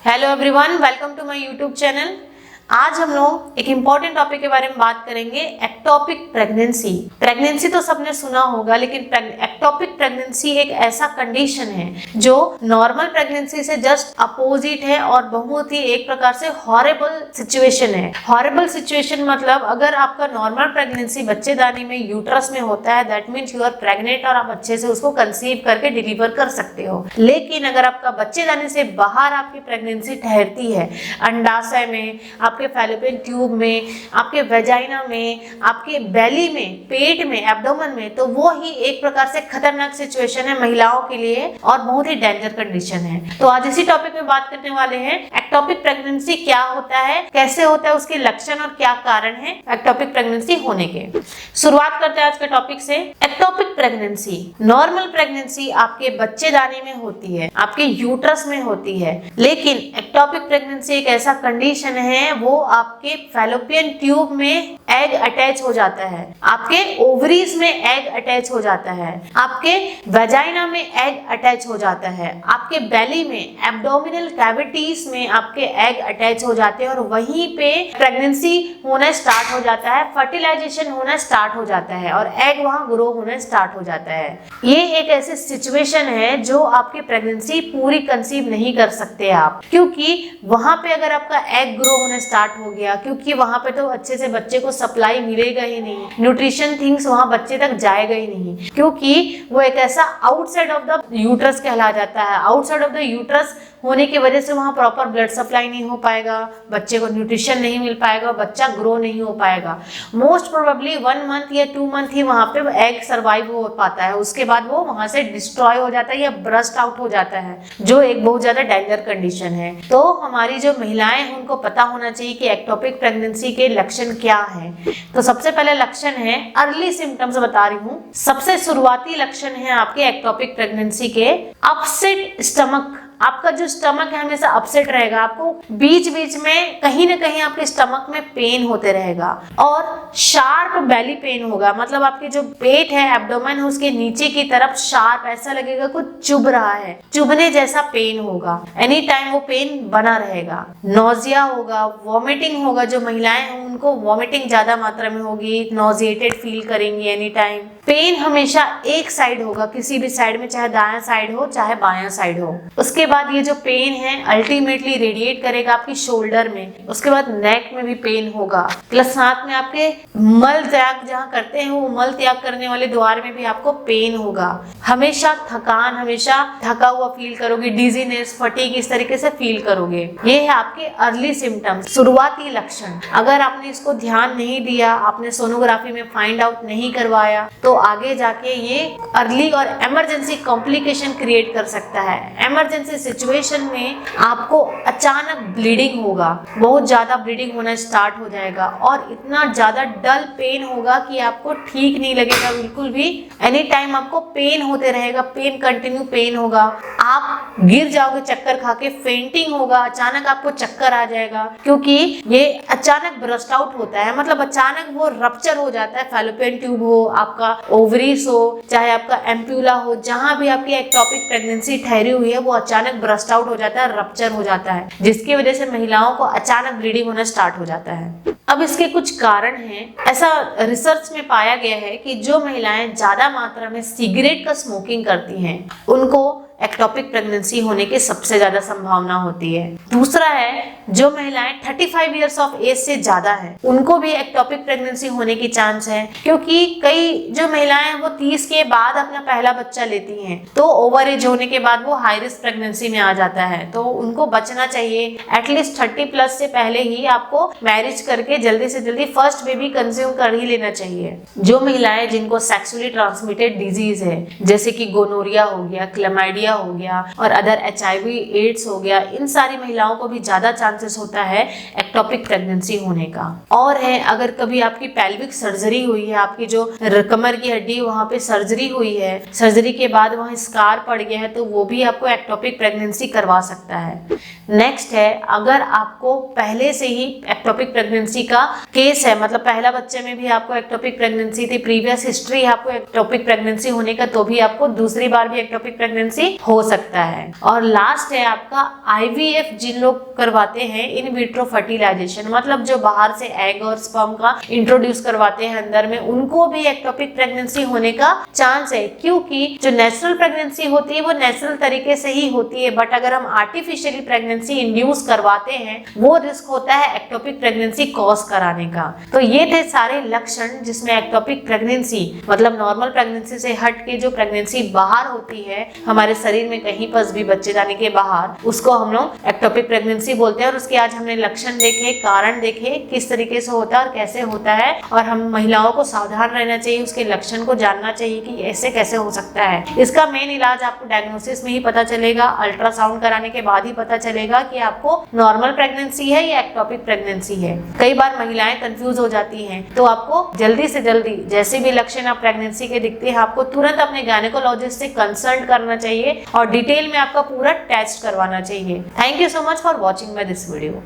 Hello everyone, welcome to my YouTube channel. आज हम लोग एक इम्पॉर्टेंट टॉपिक के बारे में बात करेंगे, एक्टोपिक प्रेगनेंसी। प्रेगनेंसी तो सबने सुना होगा, लेकिन एक्टोपिक प्रेगनेंसी एक ऐसा कंडीशन है जो नॉर्मल प्रेगनेंसी से जस्ट अपोजिट है और बहुत ही एक प्रकार से हॉरेबल सिचुएशन है। हॉरेबल सिचुएशन मतलब अगर आपका नॉर्मल प्रेगनेंसी बच्चेदानी में यूट्रस में होता है, that means you are pregnant और आप अच्छे से उसको कंसीव करके डिलीवर कर सकते हो। लेकिन अगर आपका बच्चेदानी से बाहर आपकी प्रेगनेंसी ठहरती है, अंडाशय में, आपके फैलोपियन ट्यूब में, आपके वेजाइना में, आपके बेली में, पेट में, एब्डोमेन में, तो वो ही एक प्रकार से खतरनाक सिचुएशन है महिलाओं के लिए और बहुत ही डेंजर कंडीशन है। तो आज इसी टॉपिक में बात करने वाले हैं, एक्टोपिक प्रेगनेंसी क्या होता है, कैसे होता है, उसके लक्षण और क्या कारण है एक्टोपिक प्रेगनेंसी होने के। शुरुआत करते हैं आज के टॉपिक से। एक्टोपिक प्रेगनेंसी, नॉर्मल प्रेगनेंसी आपके बच्चेदानी में होती है, आपके यूट्रस में होती है, लेकिन एक्टोपिक प्रेगनेंसी एक ऐसा कंडीशन है वो आपके फैलोपियन ट्यूब में एग अटैच हो जाता है, आपके ओवरीज में एग अटैच हो जाता है, आपके वेजाइना में एग अटैच हो जाता है, आपके बेली में, एब्डोमिनल कैविटीज में आपके एग अटैच हो जाते हैं और वहीं पे प्रेगनेंसी होना स्टार्ट हो जाता है, फर्टिलाइजेशन होना स्टार्ट हो जाता है और एग वहां ग्रो होना स्टार्ट हो जाता है। ये एक ऐसी सिचुएशन है जो आपकी प्रेगनेंसी पूरी कंसीव नहीं कर सकते आप, क्योंकि वहां पे अगर आपका एग ग्रो होना स्टार्ट हो गया, क्योंकि वहां पे तो अच्छे से बच्चे को सप्लाई मिलेगा ही नहीं, न्यूट्रिशन थिंग्स वहां बच्चे तक जाएगा ही नहीं, क्योंकि वो एक ऐसा आउटसाइड ऑफ द यूट्रस कहला जाता है। आउटसाइड ऑफ द यूट्रस होने की वजह से वहां प्रॉपर ब्लड सप्लाई नहीं हो पाएगा, बच्चे को न्यूट्रिशन नहीं मिल पाएगा, बच्चा ग्रो नहीं हो पाएगा। मोस्ट प्रोबेबली 1 मंथ या 2 मंथ ही वहां पे एग सर्वाइव हो पाता है, उसके बाद वो वहां से डिस्ट्रॉय हो जाता है या ब्रस्ट आउट हो जाता है, जो एक बहुत ज्यादा डेंजर कंडीशन है। तो हमारी जो महिलाएं हैं उनको पता होना चाहिए कि एक्टोपिक प्रेगनेंसी के लक्षण क्या है। तो सबसे पहले लक्षण है, अर्ली सिम्टम्स बता रही हूँ। सबसे शुरुआती लक्षण है आपके एक्टोपिक प्रेगनेंसी के, अपसेट स्टमक। आपका जो स्टमक है हमेशा अपसेट रहेगा, आपको बीच बीच में कहीं ना कहीं आपके स्टमक में पेन होते रहेगा और शार्प बेली पेन होगा, मतलब आपके जो पेट है, एब्डोमेन है, उसके नीचे की तरफ शार्प ऐसा लगेगा कुछ चुभ रहा है, चुभने जैसा पेन होगा, एनी टाइम वो पेन बना रहेगा। नोजिया होगा, वॉमिटिंग होगा, जो महिलाएं हैं उनको वॉमिटिंग ज्यादा मात्रा में होगी, नोजिएटेड फील करेंगी एनी टाइम। पेन हमेशा एक साइड होगा, किसी भी साइड में, चाहे दायां साइड हो चाहे बायां साइड हो। उसके बाद ये जो पेन है अल्टीमेटली रेडिएट करेगा आपकी शोल्डर में, उसके बाद नेक में भी पेन होगा, प्लस साथ में आपके मल त्याग जहाँ करते हैं वो मल त्याग करने वाले द्वार में भी आपको पेन होगा। हमेशा थकान, हमेशा थका हुआ फील करोगे, डिजीनेस, फटीग इस तरीके से फील करोगे। ये है आपके अर्ली सिम्टम्स, शुरुआती लक्षण। अगर आपने इसको ध्यान नहीं दिया, आपने सोनोग्राफी में फाइंड आउट नहीं करवाया, तो आगे जाके ये अर्ली और इमरजेंसी कॉम्प्लिकेशन क्रिएट कर सकता है। इमरजेंसी सिचुएशन में आपको अचानक ब्लीडिंग होगा, बहुत ज्यादा ब्लीडिंग होना स्टार्ट हो जाएगा और इतना ज्यादा डल पेन होगा कि आपको ठीक नहीं लगेगा बिल्कुल भी। एनी टाइम आपको पेन होते रहेगा, पेन कंटिन्यू पेन होगा, आप गिर जाओगे चक्कर खा के, फेंटिंग होगा, अचानक आपको चक्कर आ जाएगा, क्योंकि ये अचानक ब्रस्ट आउट होता है, मतलब अचानक वो रप्चर हो जाता है। फैलोपियन ट्यूब हो, आपका ओवरीज हो, चाहे आपका एम्प्यूला हो, जहां भी आपकी एक्टोपिक प्रेगनेंसी ठहरी हुई है वो अचानक ब्रस्ट आउट हो जाता है, रप्चर हो जाता है, जिसकी वजह से महिलाओं को अचानक ब्लीडिंग होना स्टार्ट हो जाता है। अब इसके कुछ कारण हैं। ऐसा रिसर्च में पाया गया है कि जो महिलाएं ज्यादा मात्रा में सिगरेट का स्मोकिंग करती हैं उनको एक्टोपिक प्रेगनेंसी होने की सबसे ज्यादा संभावना होती है। दूसरा है, जो महिलाएं 35 इयर्स ऑफ एज से ज्यादा हैं उनको भी एक्टोपिक प्रेगनेंसी होने की चांस है, क्योंकि कई जो महिलाएं वो 30 के बाद अपना पहला बच्चा लेती हैं, तो ओवर एज होने के बाद वो हाई रिस्क प्रेगनेंसी में आ जाता है, तो उनको बचना चाहिए। एटलीस्ट 30 प्लस से पहले ही आपको मैरिज करके जल्दी से जल्दी फर्स्ट बेबी कंज्यूम कर ही लेना चाहिए। जो महिलाएं जिनको सेक्सुअली ट्रांसमिटेड डिजीज है, जैसे कि गोनोरिया हो गया, क्लेमाइडिया हो गया और अदर HIV एड्स हो गया, इन सारी महिलाओं को भी ज्यादा चांसेस होता है एक्टोपिक प्रेगनेंसी होने का। और है, अगर कभी आपकी पेल्विक सर्जरी हुई है, आपकी जो कमर की हड्डी वहां पे सर्जरी हुई है, सर्जरी के बाद वहां स्कार पड़ गया है, तो वो भी आपको एक्टोपिक प्रेगनेंसी करवा सकता है। नेक्स्ट है, अगर आपको पहले से ही एक्टोपिक प्रेगनेंसी का केस है, मतलब पहला बच्चे में भी आपको एक्टोपिक प्रेगनेंसी थी, प्रीवियस हिस्ट्री है आपको एक्टोपिक प्रेगनेंसी होने का, तो भी आपको दूसरी बार भी एक्टोपिक प्रेगनेंसी हो सकता है। और लास्ट है आपका IVF, जिन लोग करवाते हैं इन विट्रो फर्टिलाइजेशन, मतलब जो बाहर से एग और स्पर्म का इंट्रोड्यूस करवाते हैं अंदर में, उनको भी एक्टोपिक प्रेगनेंसी होने का चांस है, क्योंकि जो नेचुरल प्रेगनेंसी होती है वो नेचुरल तरीके से ही होती है, बट अगर हम आर्टिफिशियली प्रेगनेंसी इंड्यूस करवाते हैं वो रिस्क होता है एक्टोपिक प्रेगनेंसी कॉज कराने का। तो ये थे सारे लक्षण जिसमें एक्टोपिक प्रेगनेंसी मतलब नॉर्मल प्रेगनेंसी से हट के जो प्रेगनेंसी बाहर होती है हमारे शरीर में कहीं पर भी बच्चेदानी के बाहर, उसको हम लोग एक्टोपिक प्रेगनेंसी बोलते हैं। और उसके आज हमने लक्षण देखे, कारण देखे, किस तरीके से होता है और कैसे होता है, और हम महिलाओं को सावधान रहना चाहिए, उसके लक्षण को जानना चाहिए कि ऐसे कैसे हो सकता है। इसका मेन इलाज आपको डायग्नोसिस में ही पता चलेगा, अल्ट्रासाउंड कराने के बाद ही पता चलेगा कि आपको नॉर्मल प्रेगनेंसी है या एक्टोपिक प्रेगनेंसी है। कई बार महिलाएं कंफ्यूज हो जाती हैं, तो आपको जल्दी से जल्दी जैसे भी लक्षण आप प्रेगनेंसी के दिखते हैं आपको तुरंत अपने गायनेकोलॉजिस्ट से कंसल्ट करना चाहिए और डिटेल में आपका पूरा टेस्ट करवाना चाहिए। Thank you so much for watching my this video.